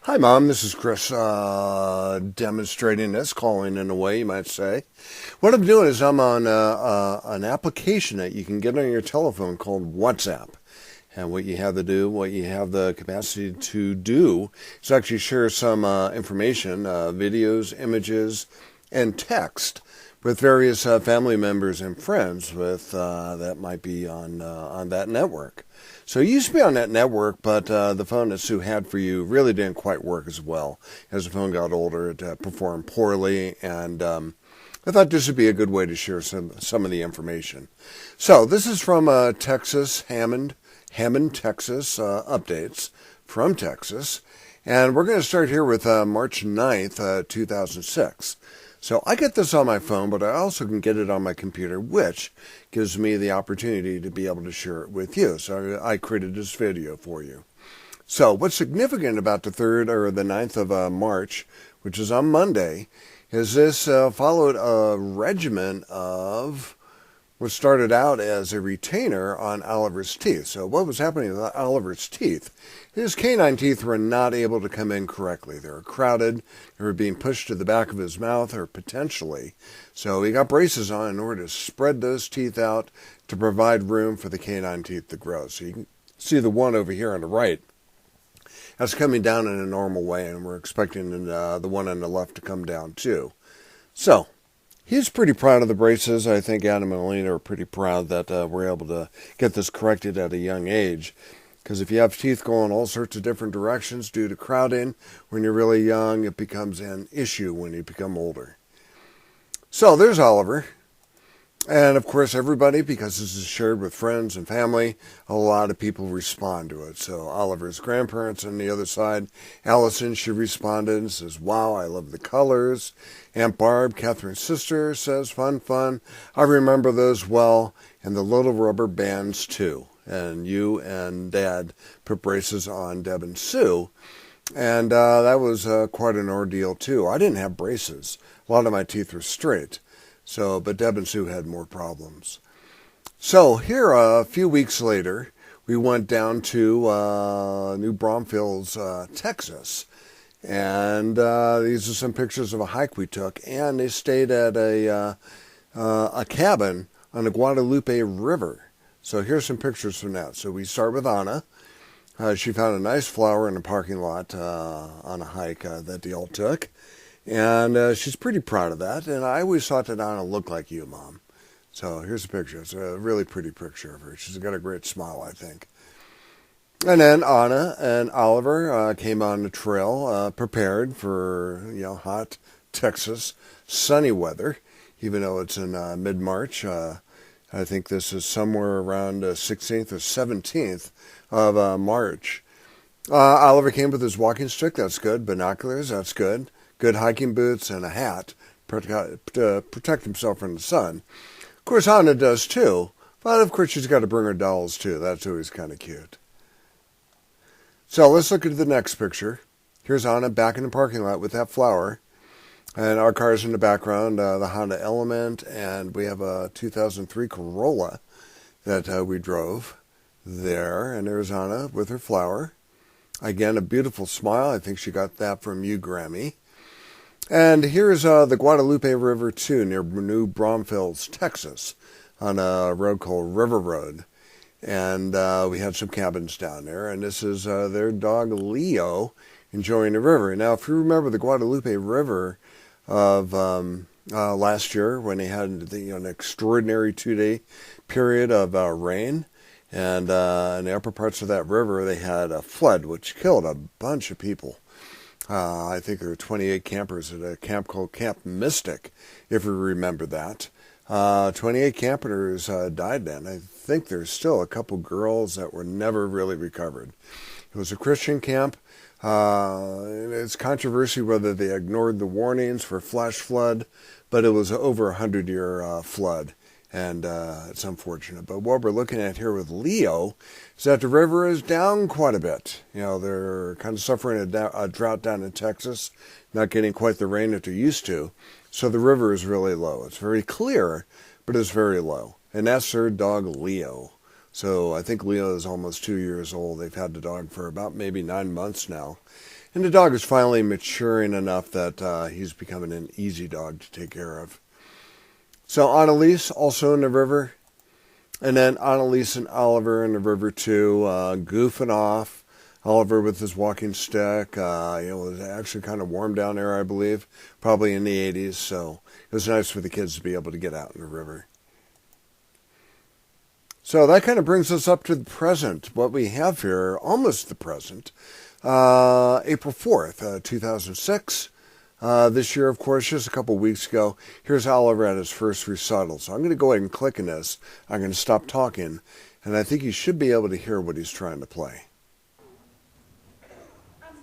Hi, Mom. This is Chris demonstrating this, calling in a way, you might say. What I'm doing is I'm on an application that you can get on your telephone called WhatsApp. And what you have to do, what you have the capacity to do, is actually share some information, videos, images, and text with various family members and friends with that might be on that network. So it used to be on that network, but the phone that Sue had for you really didn't quite work as well. As the phone got older, it performed poorly, and I thought this would be a good way to share some of the information. So this is from Texas, Hammond, Texas, updates from Texas. And we're going to start here with March 9th, 2006. So I get this on my phone, but I also can get it on my computer, which gives me the opportunity to be able to share it with you. So I created this video for you. So what's significant about the 3rd or the 9th of March, which is on Monday, is this followed a regimen of what started out as a retainer on Oliver's teeth. So what was happening with Oliver's teeth? His canine teeth were not able to come in correctly. They were crowded. They were being pushed to the back of his mouth, or potentially. So he got braces on in order to spread those teeth out to provide room for the canine teeth to grow. So you can see the one over here on the right. That's coming down in a normal way, and we're expecting the one on the left to come down too. So he's pretty proud of the braces. I think Adam and Alina are pretty proud that we're able to get this corrected at a young age. Because if you have teeth going all sorts of different directions due to crowding, when you're really young, it becomes an issue when you become older. So there's Oliver. And of course, everybody, because this is shared with friends and family, a lot of people respond to it. So Oliver's grandparents on the other side, Allison, she responded and says, "Wow, I love the colors." Aunt Barb, Catherine's sister, says, "Fun, fun. I remember those well, and the little rubber bands too." And you and Dad put braces on Deb and Sue. And that was quite an ordeal too. I didn't have braces. A lot of my teeth were straight. So, but Deb and Sue had more problems. So here, a few weeks later, we went down to New Braunfels, Texas. And these are some pictures of a hike we took. And they stayed at a cabin on the Guadalupe River. So here's some pictures from that. So we start with Anna. She found a nice flower in the parking lot on a hike that they all took. And she's pretty proud of that. And I always thought that Anna looked like you, Mom. So here's a picture. It's a really pretty picture of her. She's got a great smile, I think. And then Anna and Oliver came on the trail, prepared for hot Texas sunny weather, even though it's in mid-March. I think this is somewhere around 16th or 17th of March. Oliver came with his walking stick. That's good. Binoculars. That's good. Good hiking boots and a hat to protect himself from the sun. Of course, Anna does too. But of course, she's got to bring her dolls too. That's always kind of cute. So let's look at the next picture. Here's Anna back in the parking lot with that flower. And our car's in the background, the Honda Element, and we have a 2003 Corolla that we drove there. And there's Anna with her flower. Again, a beautiful smile. I think she got that from you, Grammy. And here's the Guadalupe River, too, near New Braunfels, Texas, on a road called River Road. And we had some cabins down there. And this is their dog, Leo, enjoying the river. Now, if you remember the Guadalupe River of last year, when they had an extraordinary 2-day period of rain, and in the upper parts of that river they had a flood which killed a bunch of people. I think there were 28 campers at a camp called Camp Mystic, if you remember that. 28 campers died then. I think there's still a couple girls that were never really recovered. It was a Christian camp. It's controversy whether they ignored the warnings for flash flood, but it was over 100-year flood, and it's unfortunate. But what we're looking at here with Leo is that the river is down quite a bit. They're kind of suffering a drought down in Texas, not getting quite the rain that they're used to, so the river is really low. It's very clear, but it's very low, and that's their dog, Leo. So I think Leo is almost 2 years old. They've had the dog for about maybe 9 months now. And the dog is finally maturing enough that he's becoming an easy dog to take care of. So Annalise also in the river. And then Annalise and Oliver in the river too, goofing off. Oliver with his walking stick. It was actually kind of warm down there, I believe, probably in the 80s. So it was nice for the kids to be able to get out in the river. So that kind of brings us up to the present. What we have here, almost the present, April 4th, 2006. This year, of course, just a couple weeks ago, here's Oliver at his first recital. So I'm going to go ahead and click on this. I'm going to stop talking, and I think you should be able to hear what he's trying to play. I'm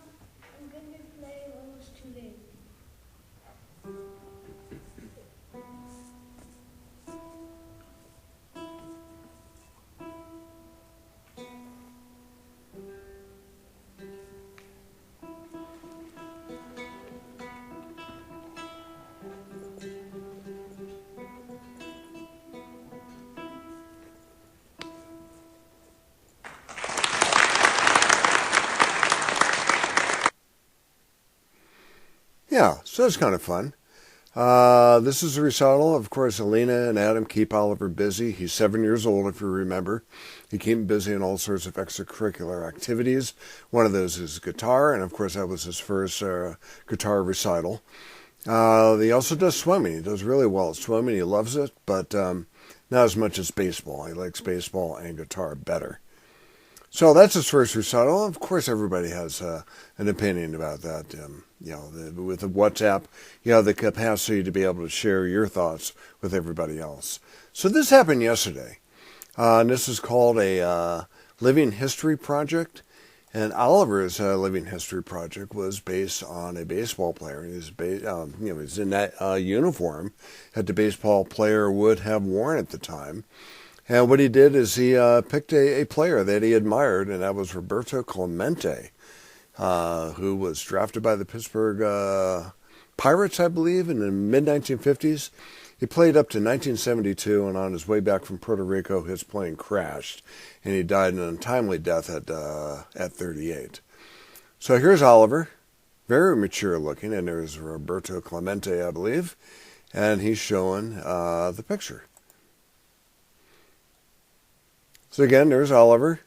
going to play Almost Too Late. Yeah, so it's kind of fun. This is a recital. Of course, Alina and Adam keep Oliver busy. He's 7 years old, if you remember. He keep him busy in all sorts of extracurricular activities. One of those is guitar, and of course that was his first guitar recital. He also does swimming. He does really well at swimming. He loves it, but not as much as baseball. He likes baseball and guitar better. So that's his first recital. Of course, everybody has an opinion about that. With the WhatsApp, you have the capacity to be able to share your thoughts with everybody else. So this happened yesterday, and this is called a Living History Project. And Oliver's Living History Project was based on a baseball player. He was in that uniform that the baseball player would have worn at the time. And what he did is he picked a player that he admired, and that was Roberto Clemente, who was drafted by the Pittsburgh Pirates, I believe, in the mid-1950s. He played up to 1972, and on his way back from Puerto Rico, his plane crashed, and he died an untimely death at 38. So here's Oliver, very mature looking, and there's Roberto Clemente, I believe, and he's showing the picture. So again, there's Oliver.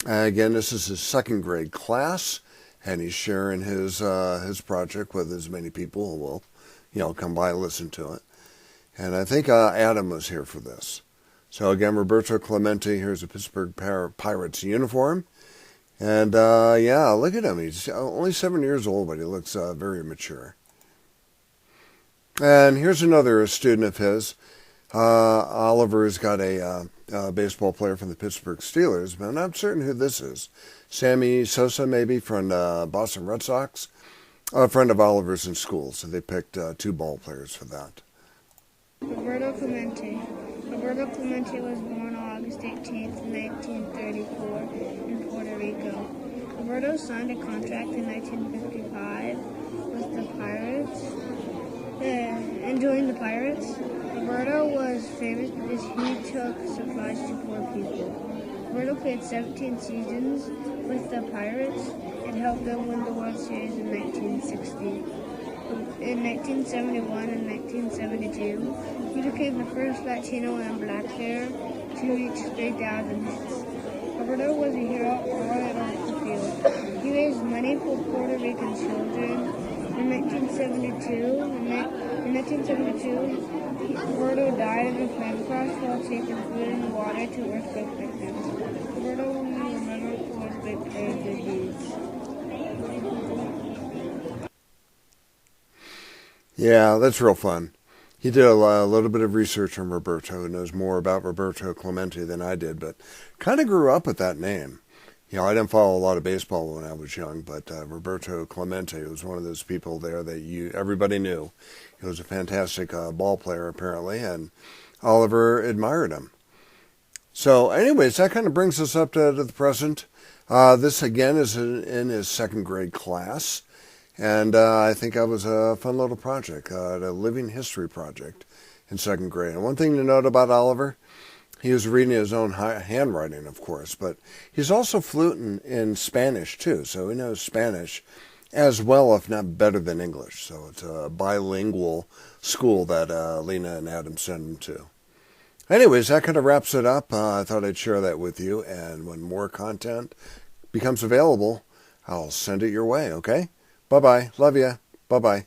Again, this is his second grade class, and he's sharing his project with as many people who will, come by and listen to it. And I think Adam was here for this. So again, Roberto Clemente, here's a Pittsburgh Pirates uniform. And look at him. He's only 7 years old, but he looks very mature. And here's another student of his. Oliver's got a baseball player from the Pittsburgh Steelers, but I'm not certain who this is. Sammy Sosa, maybe, from Boston Red Sox. A friend of Oliver's in school, so they picked two ball players for that. Roberto Clemente. Roberto Clemente was born August 18th, 1934, in Puerto Rico. Roberto signed a contract in 1955 with the Pirates. And joined the Pirates. Roberto was famous because he took supplies to poor people. Roberto played 17 seasons with the Pirates and helped them win the World Series in 1960. In 1971 and 1972, he became the first Latino and Black player to reach 3,000 hits. Roberto was a hero on and off the field. He raised money for Puerto Rican children. In 1972, Roberto died in a plane crash while taking food and water to earthquake victims. Roberto will be remembered for his big player good deeds. Yeah, that's real fun. He did a little bit of research on Roberto and knows more about Roberto Clemente than I did, but kind of grew up with that name. I didn't follow a lot of baseball when I was young, but Roberto Clemente was one of those people there that everybody knew. He was a fantastic ball player, apparently, and Oliver admired him. So anyways, that kind of brings us up to the present. This, again, is in his second grade class, and I think that was a fun little project, a living history project in second grade. And one thing to note about Oliver, He was reading his own handwriting, of course, but he's also fluent in Spanish, too, so he knows Spanish as well, if not better than English. So it's a bilingual school that Lena and Adam send him to. Anyways, that kind of wraps it up. I thought I'd share that with you, and when more content becomes available, I'll send it your way, okay? Bye-bye. Love ya. Bye-bye.